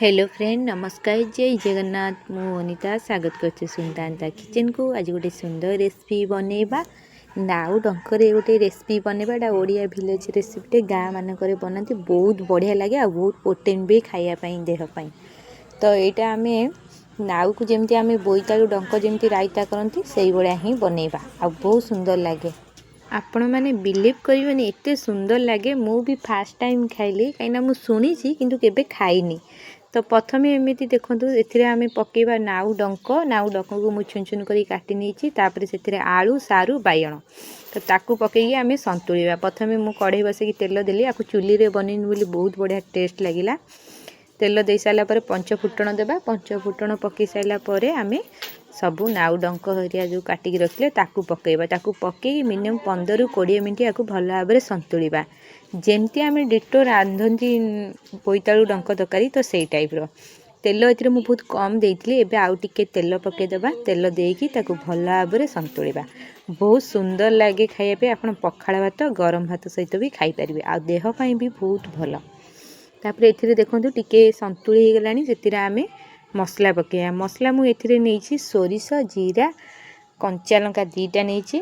Hello friend नमस्कार जय जगन्नाथ मु अनिता स्वागत करछे सुनतांता किचन को आज गोटे सुंदर रेसिपी बनैबा नाउ डंकर गोटे रेसिपी बनैबा ओडिया विलेज रेसिपी गाँ मानक बनाते बहुत बढ़िया लगे आ बहुत प्रोटीन भी खायापाई देह पाई। तो यहाँ आम नाउ को जमी आम बोईतालु डंक जमी रायता करती से भाया ही बनैबा आ बहुत सुंदर लगे। आपण मैंने बिलीव करेंगे एत सुंदर लगे मु भी फास्ट टाइम खाइली कहीं मुझे शुणी किंतु केबे खाइनी। तो प्रथम एमती देखूँ ए आम पकेबा नाउ डंक को मुझे छुन छुन कर काटी नहीं से आलू सारू बैगण तो ताकू पकईकि आम संतुलिया। प्रथम मु कढ़ई बसैक तेल देली आपको चुली रे बनैनी बोली बहुत बढ़िया टेस्ट लगिला। तेल दे सारा पर पंचफुटण देवा पंचफुटण पकई सारापर आम सबू नाउ डंक हरिया जो काटिक रखिले ताकू पकेबा ताकू पकई मिनिमम 15 ରୁ 20 मिनट या भल भाव संतुलिबा जेमती आम डिटो रांधती बोईतालु डंक तरकारी तो सही टाइप रो तेल ए बहुत कम देती एबे आउ टिके तेल पकईदेवा तेल देकी ताकू भल भाव संतुलिबा बहुत सुंदर लगे खाइबा पे आपण पखाळ भात गरम भात सहित भी खाई परिबे आ देह पई भी बहुत भल। तापर एथिरे देखंतु टिके संतुली हो गलानी सेतिरा आमे मसला पकईया मसला मु एथिरे नेछि सोरिष जीरा कंचा लंका 2टा नेछि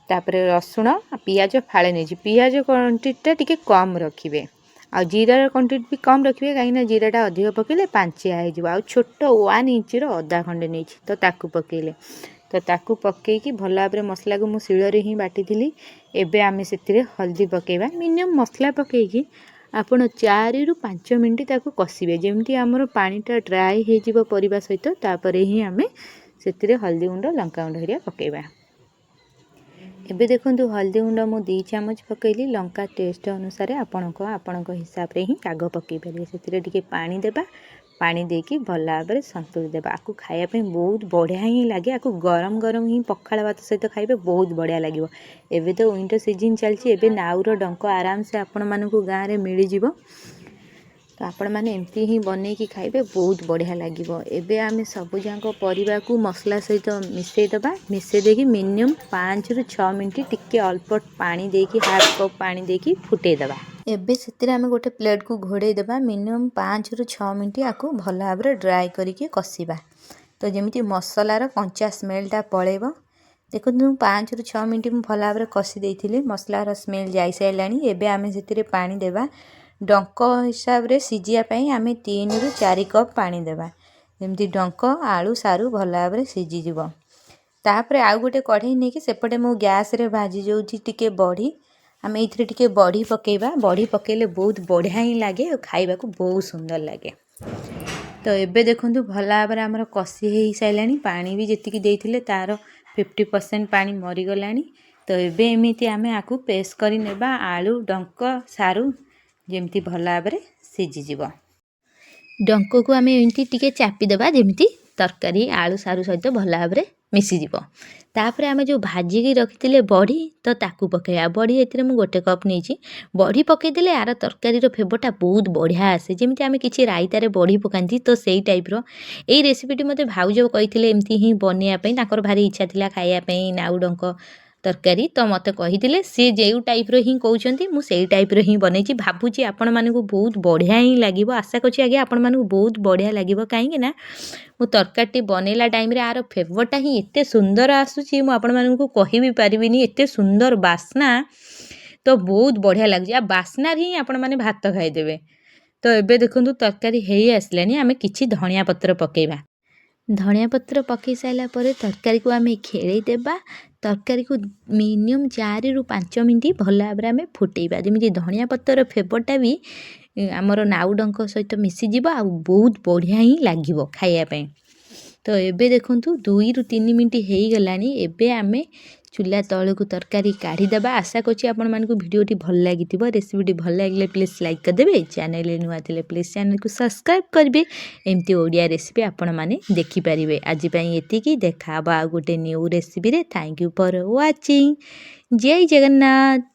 तापर रसुण पियाज फाळे नेछि पियाज क्वांटिटी टिके कम रखिबे आ जीरा क्वांटिटी भी कम रखिबे कहीं जीराटा अधिक पकेले पांचिया हो जिवो आ छोट 1 इंच रो अदा खंडे नेछि तो ताकू पकेले तो ताकू पकेकी भल भाव मसला को मु शिଳରେ ही बाटी एबे आमे सेतिरे हल्दी पकेबा मिनिमम मसला पकेकी आपण 4 ରୁ 5 मिनट ताकू कसिबे जेमती आमर पानीटा ड्राए हो जिवो परिबा सहित तापर ही आमे सेतिरे हल्दी गुंड लंका गुंड हरिया पकेबा। एबे देखंतु हल्दी गुंड मु 2 चामच पकेली लंका टेस्ट अनुसार आपणक हिसाब रे ही आग पकई पारे सेतिरे टिके पानी देबा पानी देकी भल भाव संतुली देबा आपको खाया पे बहुत बढ़िया ही लगे आपको गरम गरम ही पखाळ भात सहित खाइबे बहुत बढ़िया लगिवो। एबे तो विंटर सीजन चलची एबे नाउर डंक आराम से आपण मानकु गाँ रे मिली जिवो तो आपण माने एमती ही बनैकी खाइबे बहुत बढ़िया लगिवो। एबे आमे सबु जांको परिबा को मसला सहित मिसई दबा मिसई देकी मिनिमम 5 ରୁ 6 मिनट टिके अल्प पानी देकी हाफ कप पानी देकी फुटै दबा एबे सेतिरे आमे गोटे प्लेट को घोड़े देबा मिनिमम 5 ରୁ 6 मिनट आकु भल भाव ड्राई करिके कसिबा तो जेमिति मसलार कंचा स्मेलटा पळेबो। देखो 5 ରୁ 6 मिनट मु भल भाव कसी देइथिली मसलार स्मेल जाई साइलानी एबे आमे सेतिरे पानी देबा डंक हिसाब रे सिजिया पई आमे 3 ରୁ 4 कप पानी देबा जेमिति डंक आलू सारू भल भाव सिजी जिवो। तापरे आउ गोटे कढ़ई नेकी सेपटे मु गैस रे भाजी जोची टिके बड़ी आम ये टिके बड़ी पकेबा बड़ी पकेले बहुत बढ़िया ही लगे और खाइबा को बहुत सुंदर लगे। तो एबे देखंतु भल भाव आमर कसी हो साइलानी पानी भी जेतिकी देइथिले तार 50% पानी मरी गलानी तो एबे एमिति आमे आकु पेस्ट करी नेबा आलू डंक सारू जेमती भल भाव सिजी जिवो। डंक को आमे एमिति टिके चापी देबा जेमती तरकारी आलू सारू सहित भल भाव मिसी जिवो। तापर आमे जो भाजिकी रखिथिले बड़ी तो ताकू पकेया बड़ी एथिरे मु गोटे कप नेछि बड़ी पकई देले यार तरकारी रो फ्लेवरटा बहुत बढ़िया आसे जेमती आमे किछि रायता रे बड़ी पकांती तो सेही टाइप रो एई रेसिपीटी मते भाउजो कहिथिले एमती ही बनिया पई ताकर भारी इच्छा थिला खाइया पई नाउ डंक तरकारी तो मते कहिथिले से जेउ टाइप रो ही कहउचंती मु सेही टाइप रो ही बनेछि भाबुची आपण मानकु बहुत बढ़िया ही लागिवो आशा करछि आगे आपण मानकु बहुत बढ़िया लागिवो काहेकि ना मु तरकारी बनेला टाइम रे आरो फ्लेवरटा ही एते सुंदर आसुची मु आपण मानकु कहि भी परिबिनी एते सुंदर बास्ना तो बहुत बढ़िया लागछि आ बास्ना ही आपण माने भात खाइ देबे। तो एबे देखंतु तरकारी हेई आसलानी आमे किछि धनिया पत्र पकेइबा धनिया पत्र पकई साइला परे तरकारी को आमे खेळेई देबा तरकारी को मिनिमम 4 ରୁ 5 मिनट भल भाव आमे फुटेइबा जेमिति धनिया पत्र फ्लेवरटा भी आमर नाउ डंक सहित मिसी जिवो आ बहुत बढ़िया ही लागिवो खाइया पई। तो एबे देखंतु 2 ରୁ 3 मिनट हेई गलानी एबे आमे चूल्हा तल को तरकारी काढ़ी देबा आशा करछि आपण मानकु वीडियोटी भल लागिथिबो रेसिपीटी भल लागिले प्लीज लाइक कर देबे चैनल रे नुआ थिले प्लीज चैनल को सब्सक्राइब करबे एमती ओडिया रेसिपी आपण माने देखि परिबे। आज पई एतिकी देखा बा गोटे न्यू रेसिपी रे थैंक यू फॉर वाचिंग जय जगन्नाथ।